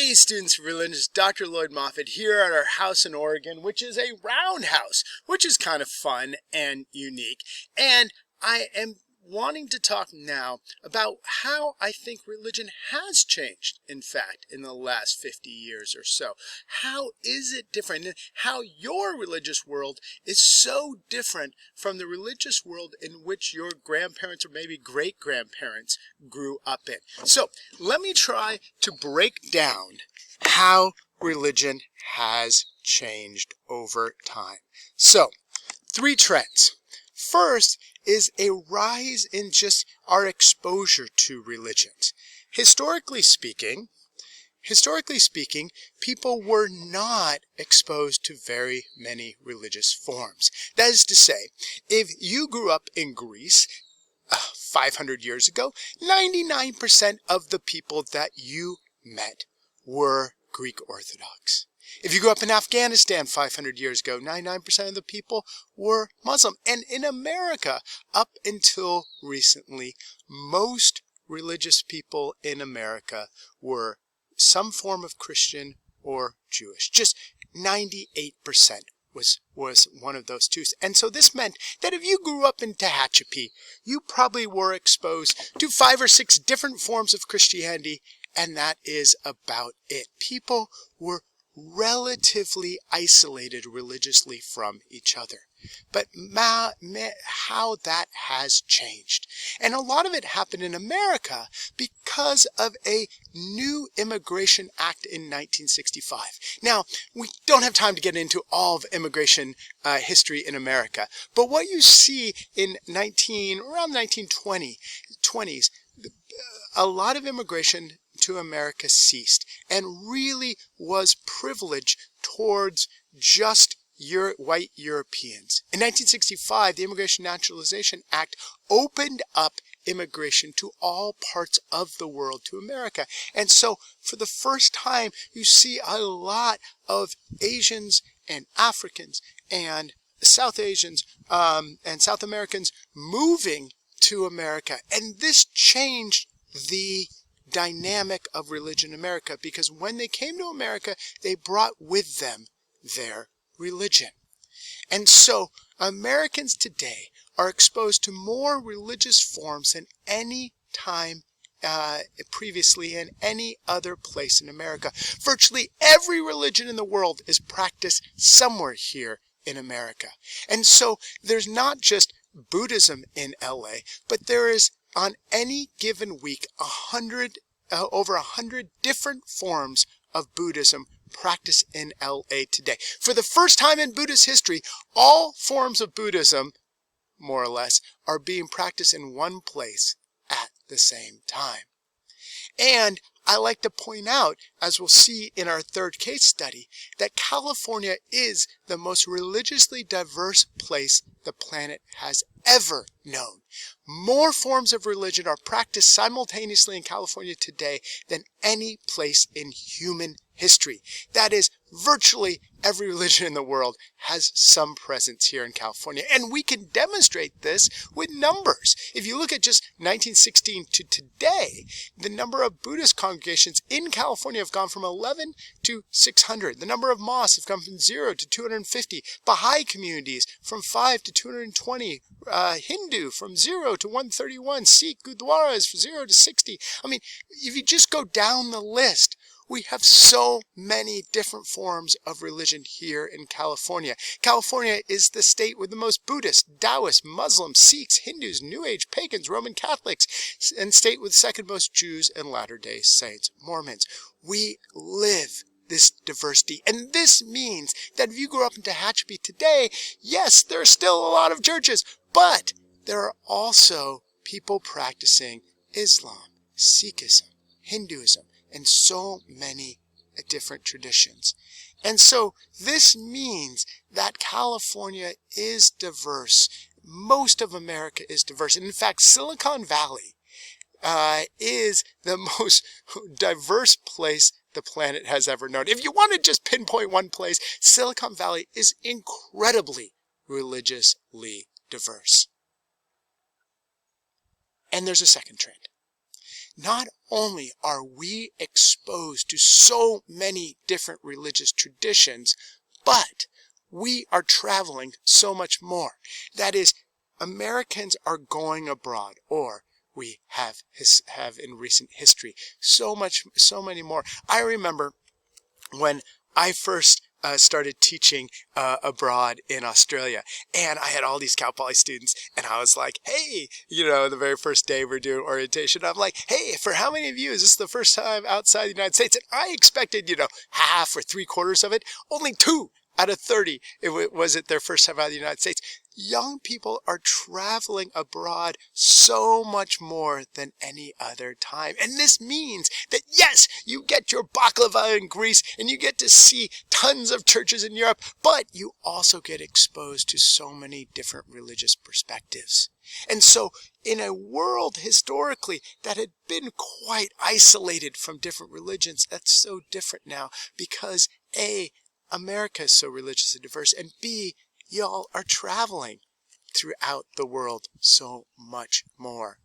Hey students of religion, it's Dr. Lloyd-Moffett here at our house in Oregon, which is a roundhouse, which is kind of fun and unique. And I am wanting to talk now about how I think religion has changed, in fact, in the last 50 years or so. How is it different? And how your religious world is so different from the religious world in which your grandparents or maybe great-grandparents grew up in. So let me try to break down how religion has changed over time. So, 3 trends. First is a rise in just our exposure to religions. Historically speaking, people were not exposed to very many religious forms. That is to say, if you grew up in Greece 500 years ago, 99% of the people that you met were Greek Orthodox. If you grew up in Afghanistan 500 years ago, 99% of the people were Muslim. And in America, up until recently, most religious people in America were some form of Christian or Jewish. Just 98% was one of those two. And so this meant that if you grew up in Tehachapi, you probably were exposed to 5 or 6 different forms of Christianity, and that is about it. People were relatively isolated religiously from each other. But how that has changed. And a lot of it happened in America because of a new Immigration Act in 1965. Now, we don't have time to get into all of immigration history in America, but what you see in around 1920s, a lot of immigration to America ceased and really was privileged towards just white Europeans. In 1965, the Immigration Naturalization Act opened up immigration to all parts of the world to America. And so for the first time, you see a lot of Asians and Africans and South Asians and South Americans moving to America. And this changed the dynamic of religion in America, because when they came to America, they brought with them their religion. And so Americans today are exposed to more religious forms than any time previously in any other place in America. Virtually every religion in the world is practiced somewhere here in America. And so there's not just Buddhism in LA, but there is on any given week over 100 different forms of Buddhism practiced in LA today. For the first time in Buddhist history, all forms of Buddhism, more or less, are being practiced in one place at the same time. And I like to point out, as we'll see in our 3rd case study, that California is the most religiously diverse place the planet has ever known. More forms of religion are practiced simultaneously in California today than any place in human history. That is, virtually every religion in the world has some presence here in California. And we can demonstrate this with numbers. If you look at just 1916 to today, the number of Buddhist congregations in California have gone from 11 to 600. The number of mosques have gone from 0 to 250. Baha'i communities from 5 to 220. Hindu from 0 to 131. Sikh gurdwaras from 0 to 60. I mean, if you just go down the list, we have so many different forms of religion here in California. California is the state with the most Buddhists, Taoists, Muslims, Sikhs, Hindus, New Age, pagans, Roman Catholics, and state with second most Jews and Latter-day Saints, Mormons. We live this diversity. And this means that if you grew up in Tehachapi today, yes, there are still a lot of churches, but there are also people practicing Islam, Sikhism, Hinduism, and so many different traditions. And so this means that California is diverse. Most of America is diverse. And in fact, Silicon Valley is the most diverse place the planet has ever known. If you want to just pinpoint one place, Silicon Valley is incredibly religiously diverse. And there's a second trend. not only are we exposed to so many different religious traditions, but we are traveling so much more. That is, Americans are going abroad, or we have in recent history so many more. I remember when I first started teaching abroad in Australia, and I had all these Cal Poly students, and I was like, hey, the very first day we're doing orientation, I'm like, hey, for how many of you is this the first time outside the United States? And I expected, half or 3/4 of it. Only 2 out of 30 was it their first time out of the United States. Young people are traveling abroad so much more than any other time. And this means that, yes, you get your baklava in Greece and you get to see tons of churches in Europe, but you also get exposed to so many different religious perspectives. And so in a world historically that had been quite isolated from different religions, that's so different now because A, America is so religious and diverse, and B, y'all are traveling throughout the world so much more.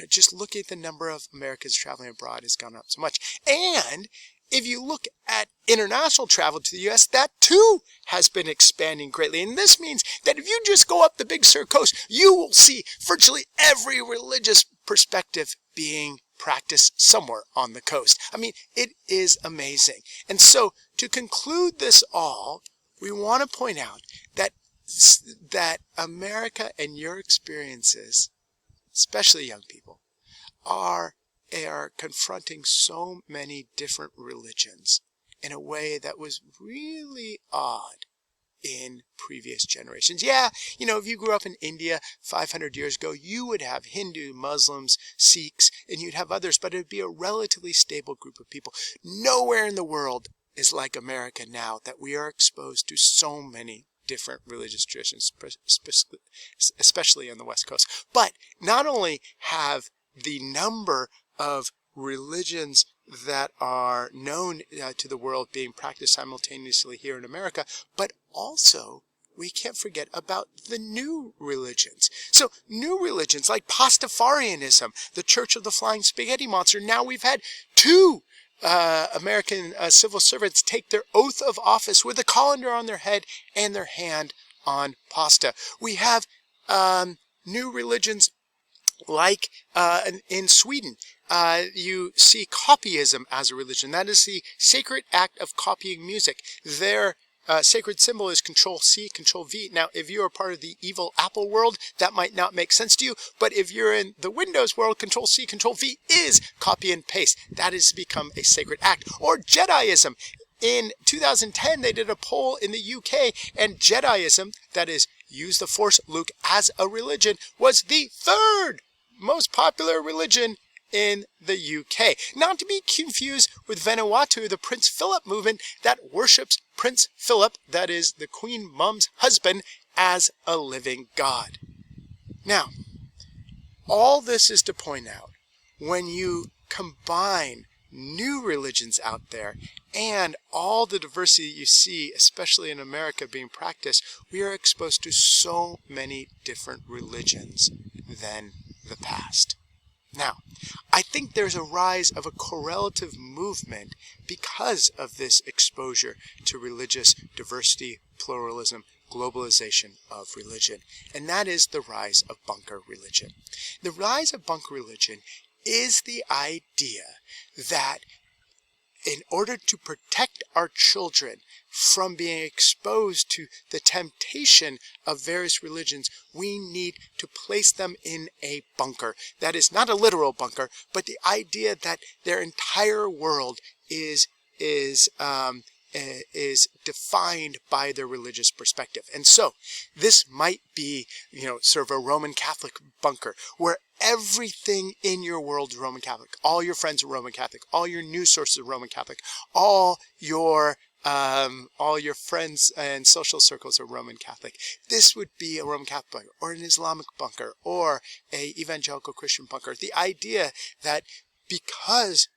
Just look at the number of Americans traveling abroad has gone up so much. And if you look at international travel to the U.S., that too has been expanding greatly. And this means that if you just go up the Big Sur coast, you will see virtually every religious perspective being practiced somewhere on the coast. I mean, it is amazing. And so to conclude this all, we want to point out that America and your experiences, especially young people, are confronting so many different religions in a way that was really odd in previous generations. Yeah, if you grew up in India 500 years ago, you would have Hindu, Muslims, Sikhs, and you'd have others, but it would be a relatively stable group of people. Nowhere in the world is like America now, that we are exposed to so many different religious traditions, especially on the West Coast. But not only have the number of religions that are known to the world being practiced simultaneously here in America, but also we can't forget about the new religions. So new religions like Pastafarianism, the Church of the Flying Spaghetti Monster. Now we've had 2 American civil servants take their oath of office with a colander on their head and their hand on pasta. We have new religions like in Sweden. You see copyism as a religion. That is the sacred act of copying music. Their sacred symbol is Control-C, Control-V. Now, if you are part of the evil Apple world, that might not make sense to you. But if you're in the Windows world, Control-C, Control-V is copy and paste. That has become a sacred act. Or Jediism. In 2010, they did a poll in the UK, and Jediism, that is, use the Force, Luke, as a religion, was the 3rd most popular religion in the UK. Not to be confused with Vanuatu, the Prince Philip movement that worships Prince Philip, that is the Queen Mum's husband, as a living god. Now, all this is to point out, when you combine new religions out there and all the diversity you see, especially in America, being practiced, we are exposed to so many different religions than the past. Now, I think there's a rise of a correlative movement because of this exposure to religious diversity, pluralism, globalization of religion, and that is the rise of bunker religion. The rise of bunker religion is the idea that in order to protect our children from being exposed to the temptation of various religions, we need to place them in a bunker. That is not a literal bunker, but the idea that their entire world is defined by their religious perspective. And so this might be, sort of a Roman Catholic bunker where everything in your world is Roman Catholic. All your friends are Roman Catholic. All your news sources are Roman Catholic. All your friends and social circles are Roman Catholic. This would be a Roman Catholic bunker, or an Islamic bunker, or a evangelical Christian bunker. The idea that because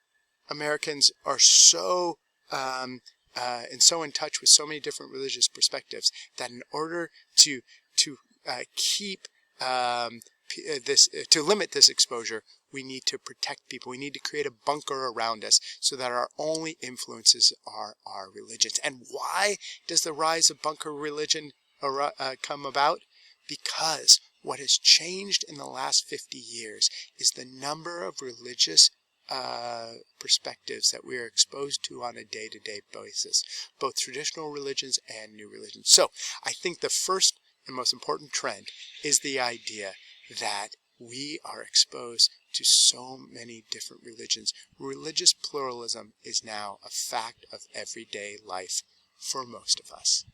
Americans are so and so in touch with so many different religious perspectives, that in order to keep to limit this exposure, we need to protect people. We need to create a bunker around us so that our only influences are our religions. And why does the rise of bunker religion come about? Because what has changed in the last 50 years is the number of religious perspectives that we are exposed to on a day-to-day basis, both traditional religions and new religions. So I think the first and most important trend is the idea that we are exposed to so many different religions. Religious pluralism is now a fact of everyday life for most of us.